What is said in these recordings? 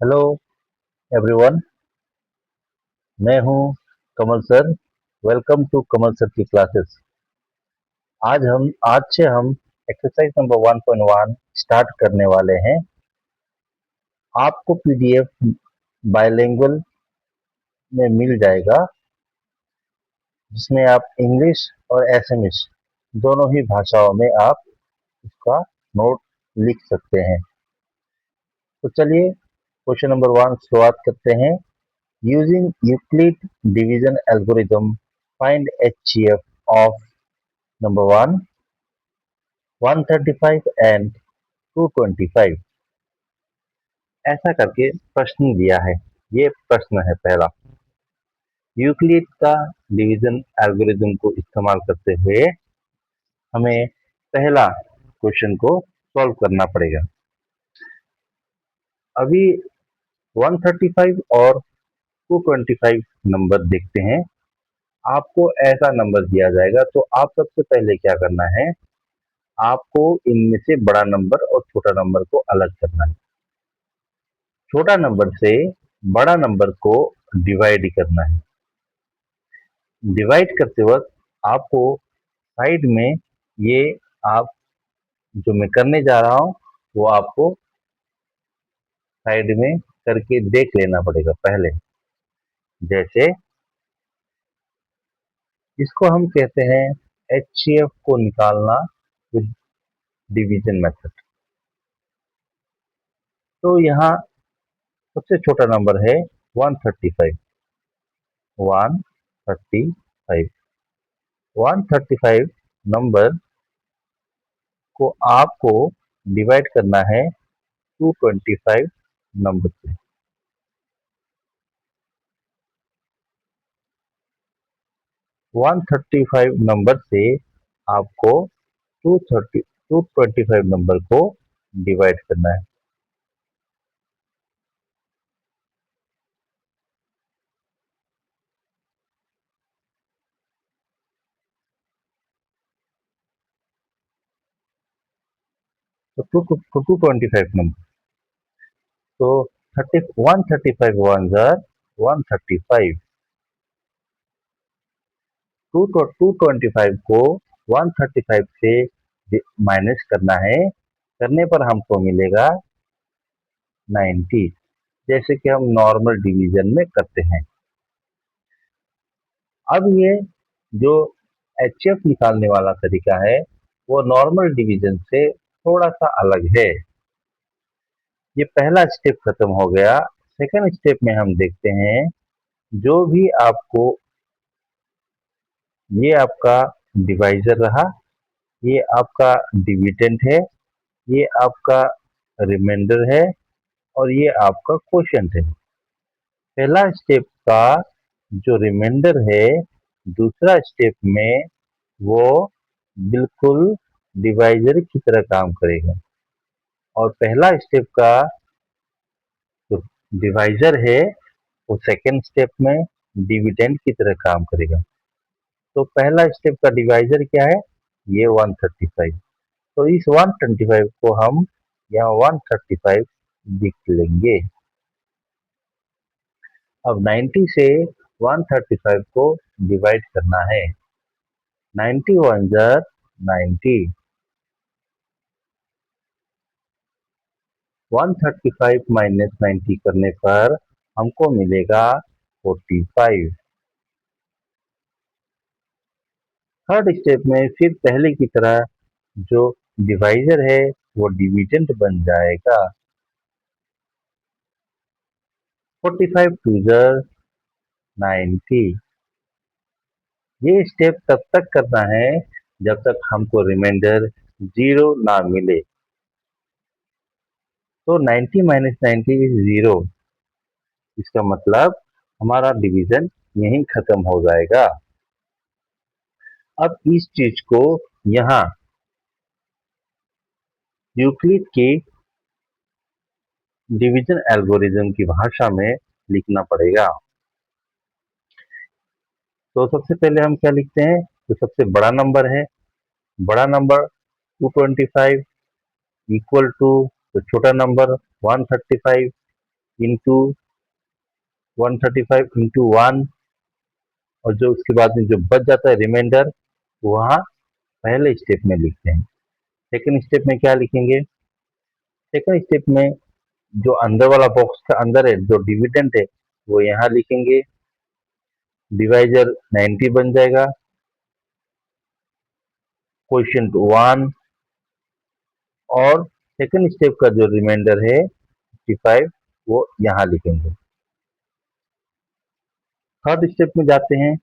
Hello everyone. मैं हूं Kamal sir. Welcome to Kamal sir की क्लासेस। आज से हम एक्सरसाइज नंबर 1.1 स्टार्ट करने वाले हैं। आपको पीडीएफ बाइलिंगुअल में मिल जाएगा, जिसमें आप इंग्लिश और एसएमएस दोनों ही भाषाओं में आप उसका नोट लिख सकते हैं। तो चलिए क्वेश्चन नंबर 1 शुरुआत करते हैं। Using Euclid division algorithm, find HCF of number 1, 135 and 225। ऐसा करके प्रश्न दिया है। ये प्रश्न है पहला। यूक्लिड का डिवीजन एल्गोरिथम को इस्तेमाल करते हुए हमें पहला क्वेश्चन को सॉल्व करना पड़ेगा। अभी 135 और 225 नंबर देखते हैं। आपको ऐसा नंबर दिया जाएगा तो आप सबसे पहले क्या करना है, आपको इनमें से बड़ा नंबर और छोटा नंबर को अलग करना है। छोटा नंबर से बड़ा नंबर को डिवाइड करना है। डिवाइड करते वक्त आपको साइड में ये आप जो मैं करने जा रहा हूँ वो आपको साइड में करके देख लेना पड़ेगा पहले। जैसे इसको हम कहते हैं एचसीएफ को निकालना विद डिवीजन मेथड। तो यहाँ सबसे छोटा नंबर है 135। 135 135 नंबर को आपको डिवाइड करना है 225 नंबर से। 135 नंबर से आपको 225 नंबर को डिवाइड करना है। तो 225 नंबर, तो 135 वन जार 135। 225 को 135 से माइनस करना है। करने पर हमको मिलेगा 90, जैसे कि हम नॉर्मल डिवीजन में करते हैं। अब ये जो एचएफ निकालने वाला तरीका है वो नॉर्मल डिवीजन से थोड़ा सा अलग है। ये पहला स्टेप खत्म हो गया। सेकंड स्टेप में हम देखते हैं, जो भी आपको ये आपका डिवाइजर रहा, ये आपका डिविडेंड है, ये आपका रिमाइंडर है और ये आपका क्वोशिएंट है। पहला स्टेप का जो रिमाइंडर है दूसरा स्टेप में वो बिल्कुल डिवाइजर की तरह काम करेगा, और पहला स्टेप का जो डिवाइजर है वो सेकेंड स्टेप में डिविडेंड की तरह काम करेगा। तो पहला स्टेप का डिवाइजर क्या है, ये 135। तो इस 125 को हम यहाँ 135 लिख लेंगे। अब 90 से 135 को डिवाइड करना है। 90 वन जार 90। 135 माइनस 90 करने पर हमको मिलेगा 45। थर्ड स्टेप में फिर पहले की तरह जो डिवाइजर है वो डिविडेंड बन जाएगा। 45 टू जार 90। ये स्टेप तब तक करना है जब तक हमको रिमाइंडर 0 ना मिले। तो 90 माइनस 90 इज 0। इसका मतलब हमारा डिवीजन यहीं खत्म हो जाएगा। अब इस चीज को यहाँ यूक्लिड की डिवीजन एल्गोरिथम की भाषा में लिखना पड़ेगा। तो सबसे पहले हम क्या लिखते हैं, तो सबसे बड़ा नंबर है, बड़ा नंबर 225 इक्वल टू तो छोटा नंबर 135 इंटू 135 इंटू 1, और जो उसके बाद में जो बच जाता है रिमाइंडर, वहाँ पहले स्टेप में लिखते हैं। सेकंड स्टेप में क्या लिखेंगे? सेकंड स्टेप में जो अंदर वाला बॉक्स का अंदर है, जो डिविडेंड है, वो यहाँ लिखेंगे। डिवाइजर 90 बन जाएगा, क्वोशिएंट 1, और सेकंड स्टेप का जो रिमाइंडर है 55, वो यहाँ लिखेंगे। थर्ड स्टेप में जाते हैं।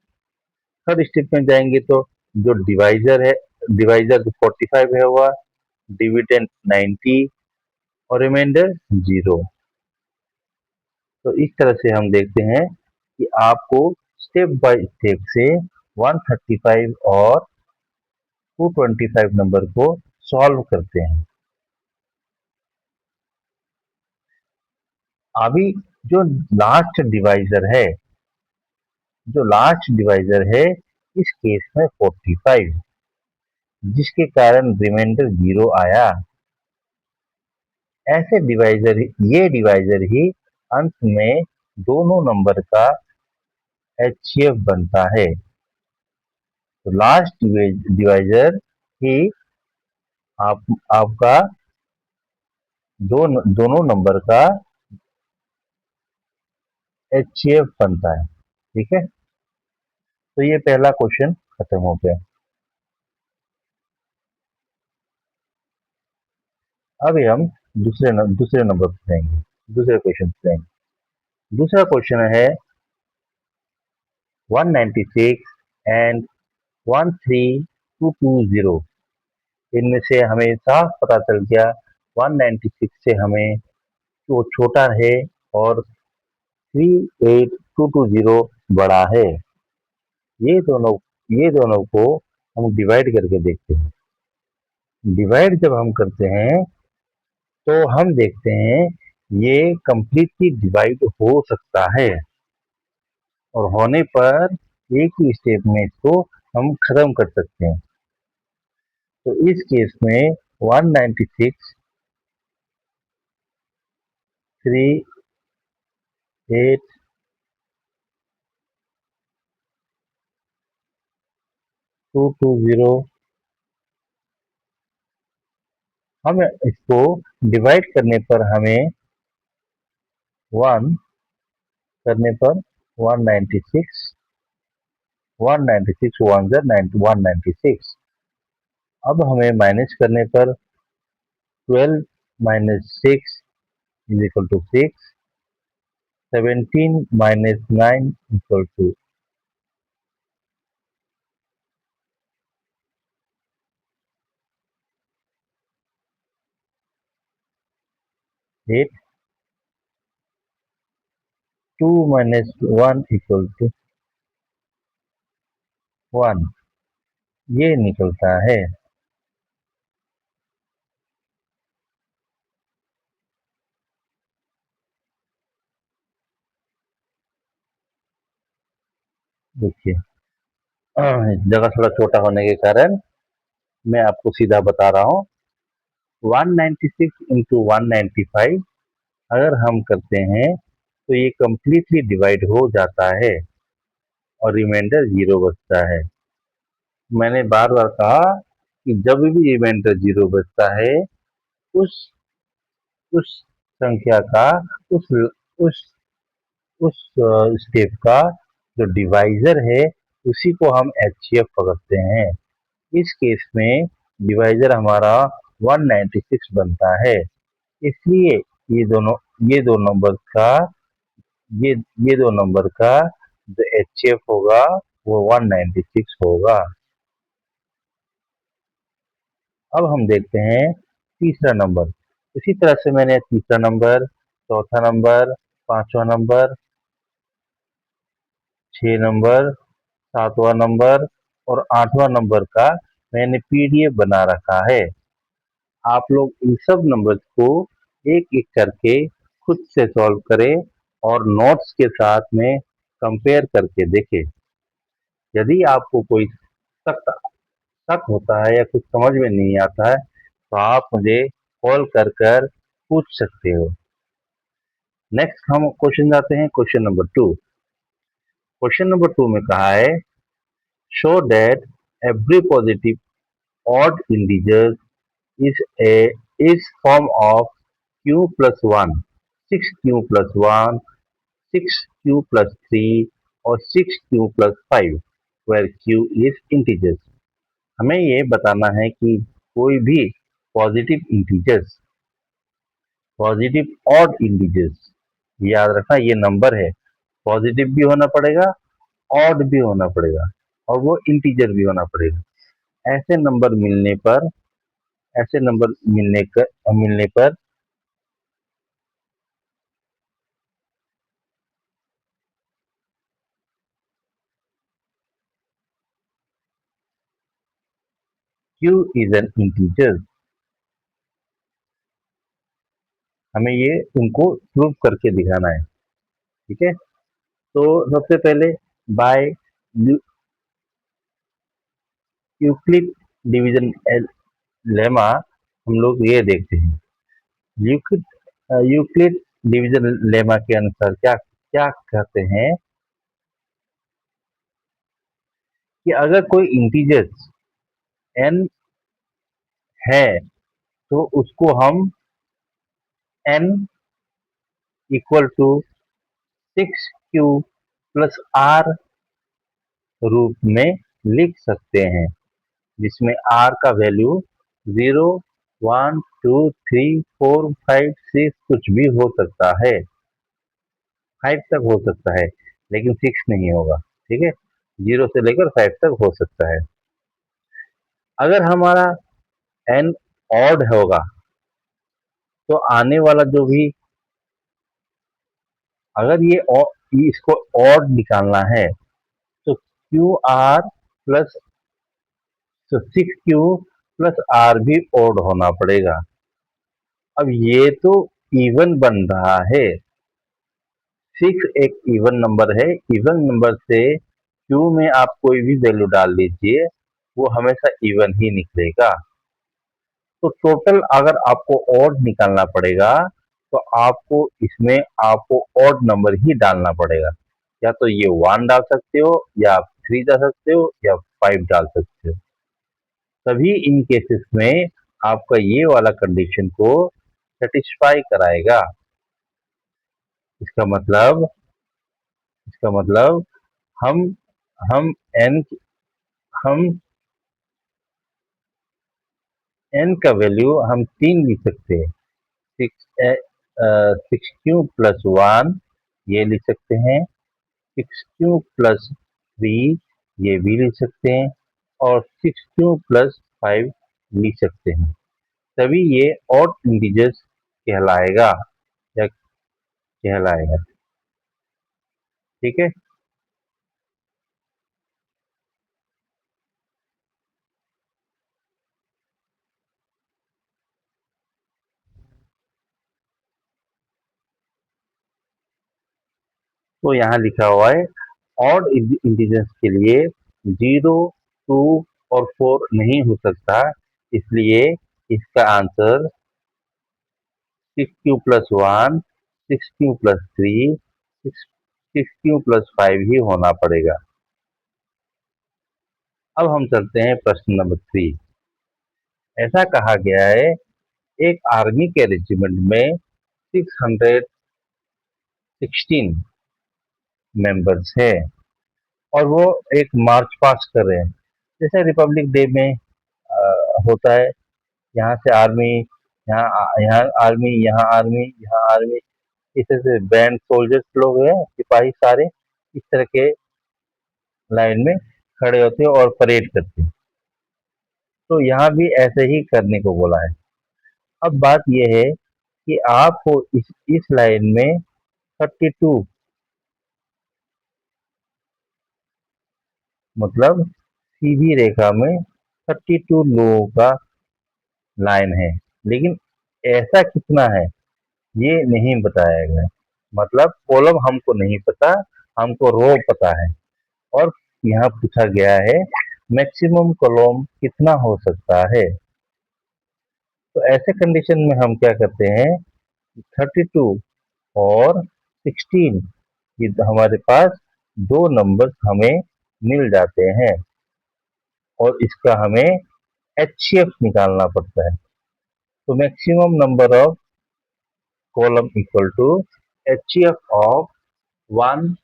थर्ड स्टेप में जाएंगे तो जो डिवाइजर है, डिवाइजर 45 है वह, डिविडेंड 90 और रिमाइंडर 0। तो इस तरह से हम देखते हैं कि आपको स्टेप बाय स्टेप से 135 और 225 नंबर को सॉल्व करते हैं। अभी जो लास्ट डिवाइजर है, इस केस में 45, जिसके कारण रिमाइंडर 0 आया। ऐसे डिवाइजर, ये डिवाइजर ही अंत में दोनों नंबर का एचसीएफ बनता है। तो लास्ट डिवाइजर ही आपका दोनों नंबर का एचसीएफ बनता है। ठीक है, तो ये पहला क्वेश्चन खत्म हो गया। अभी हम दूसरे नंबर पर जाएंगे, दूसरे क्वेश्चन पे जाएंगे। दूसरा क्वेश्चन है 196 एंड 13220। इनमें से हमें साफ पता चल गया 196 से हमें वो छोटा है और 38220 बड़ा है। ये दोनों को हम डिवाइड करके देखते हैं। डिवाइड जब हम करते हैं तो हम देखते हैं ये कंप्लीटली डिवाइड हो सकता है, और होने पर एक ही स्टेप में इसको हम खत्म कर सकते हैं। तो इस केस में 196 38220, हम इसको डिवाइड करने पर हमें 1 करने पर 196, 196 1 196। अब हमें माइनस करने पर 12 minus 6 is equal to 6, 17 minus 9 equal to 8, 2 minus 1 equal to 1, ये निकलता है। देखिए, जगह थोड़ा छोटा होने के कारण मैं आपको सीधा बता रहा हूँ। 196 इंटू 195 अगर हम करते हैं तो ये कंप्लीटली डिवाइड हो जाता है और रिमाइंडर 0 बचता है। मैंने बार बार कहा कि जब भी रिमाइंडर 0 बचता है, उस उस संख्या का, उस उस उस स्टेप का जो डिवाइजर है, उसी को हम एचसीएफ पकड़ते हैं। इस केस में डिवाइजर हमारा 196 बनता है। इसलिए ये दो नंबर का ये ये दो नंबर का जो एचसीएफ होगा वो 196 होगा। अब हम देखते हैं तीसरा नंबर। इसी तरह से मैंने तीसरा नंबर, चौथा नंबर, पांचवा नंबर, 6 नंबर, सातवां नंबर और आठवां नंबर का मैंने पीडीएफ बना रखा है। आप लोग इन सब नंबर्स को एक एक करके खुद से सॉल्व करें और नोट्स के साथ में कंपेयर करके देखें। यदि आपको कोई शक शक होता है या कुछ समझ में नहीं आता है, तो आप मुझे कॉल कर कर पूछ सकते हो। नेक्स्ट हम क्वेश्चन जाते हैं क्वेश्चन नंबर 2। क्वेश्चन नंबर 2 में कहा है show that every positive odd integer is a is form of q plus 1, 6q plus 1, 6q plus 3 और 6q plus 5 where q is integers। हमें ये बताना है कि कोई भी positive integers, positive odd integers, याद रखना ये नंबर है, पॉजिटिव भी होना पड़ेगा, ऑड भी होना पड़ेगा और वो इंटीजर भी होना पड़ेगा। ऐसे नंबर मिलने पर ऐसे नंबर मिलने पर q is an integer। हमें ये उनको प्रूव करके दिखाना है। ठीक है, तो सबसे पहले बाय यूक्लिड डिवीजन लेमा हम लोग ये देखते हैं। यूक्लिड यूक्लिड डिवीजन लेमा के अनुसार क्या क्या कहते हैं कि अगर कोई इंटीजर्स n है तो उसको हम n equal to 6q plus r रूप में लिख सकते हैं, जिसमें r का वैल्यू 0, 1, 2, 3, 4, 5, 6 कुछ भी हो सकता है, 5 तक हो सकता है लेकिन 6 नहीं होगा। ठीक है, 0 से लेकर 5 तक हो सकता है। अगर हमारा n ऑड होगा तो आने वाला जो भी, अगर इसको ऑड निकालना है तो q r plus 6q plus r भी ऑड होना पड़ेगा। अब ये तो इवन बन रहा है, 6 एक इवन नंबर है, इवन नंबर से q में आप कोई भी वैल्यू डाल दीजिए वो हमेशा इवन ही निकलेगा। तो टोटल अगर आपको ऑड निकालना पड़ेगा तो आपको ऑड नंबर ही डालना पड़ेगा। या तो ये 1 डाल सकते हो, या आप 3 डाल सकते हो, या 5 डाल सकते हो। सभी इन केसेस में आपका ये वाला कंडीशन को सेटिस्फाई कराएगा। इसका मतलब इसका मतलब हम हम n हम n का वैल्यू हम 3 लिख सकते हैं। 6q+1 ये लिख सकते हैं, 6q+3 ये भी लिख सकते हैं और 6q+5 लिख सकते हैं। तभी ये ऑड इंटीजर्स कहलाएगा या कहलाएगा। ठीक है, तो यहाँ लिखा हुआ है ऑड इंटीजर्स के लिए 0, 2 और 4 नहीं हो सकता, इसलिए इसका आंसर 6q+1, 6q+3, 6q+5 ही होना पड़ेगा। अब हम चलते हैं प्रश्न नंबर 3। ऐसा कहा गया है एक आर्मी के रेजिमेंट में 616 मेंबर्स है और वो एक मार्च पास्ट कर रहे हैं, जैसे रिपब्लिक डे में होता है। यहाँ से आर्मी, यहाँ आर्मी, यहाँ आर्मी, यहाँ आर्मी, इस तरह से बैंड सोल्जर्स लोग हैं, सिपाही सारे इस तरह के लाइन में खड़े होते हैं और परेड करते हैं। तो यहाँ भी ऐसे ही करने को बोला है। अब बात यह है कि आपको इस लाइन में 32, मतलब सीधी रेखा में 32 लोगों का लाइन है, लेकिन ऐसा कितना है ये नहीं बताया गया। मतलब कॉलम हमको नहीं पता, हमको रो पता है। और यहाँ पूछा गया है मैक्सिमम कॉलम कितना हो सकता है। तो ऐसे कंडीशन में हम क्या करते हैं, 32 और 16, ये हमारे पास दो नंबर्स हमें मिल जाते हैं और इसका हमें HCF निकालना पड़ता है। तो maximum number of column equal to HCF of 1,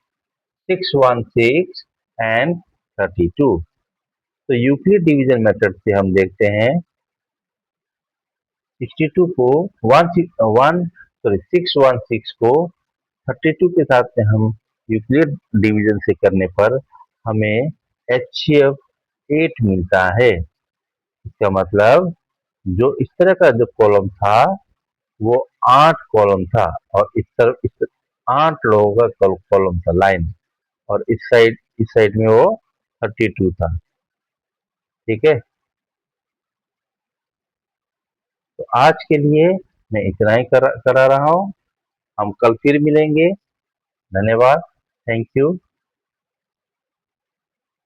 6, 1, 6 and 32। तो यूक्लिड डिवीजन मेथड से हम देखते हैं 62 को 616 को 32 के साथ में हम यूक्लिड डिवीजन से करने पर हमें HCF 8 मिलता है। इसका मतलब जो इस तरह का जो कॉलम था वो 8 कॉलम था और इस तरफ 8 लोगों का कॉलम था लाइन, और इस साइड में वो 32 था। ठीक है, तो आज के लिए मैं इतना ही करा रहा हूँ। हम कल फिर मिलेंगे। धन्यवाद। Thank you.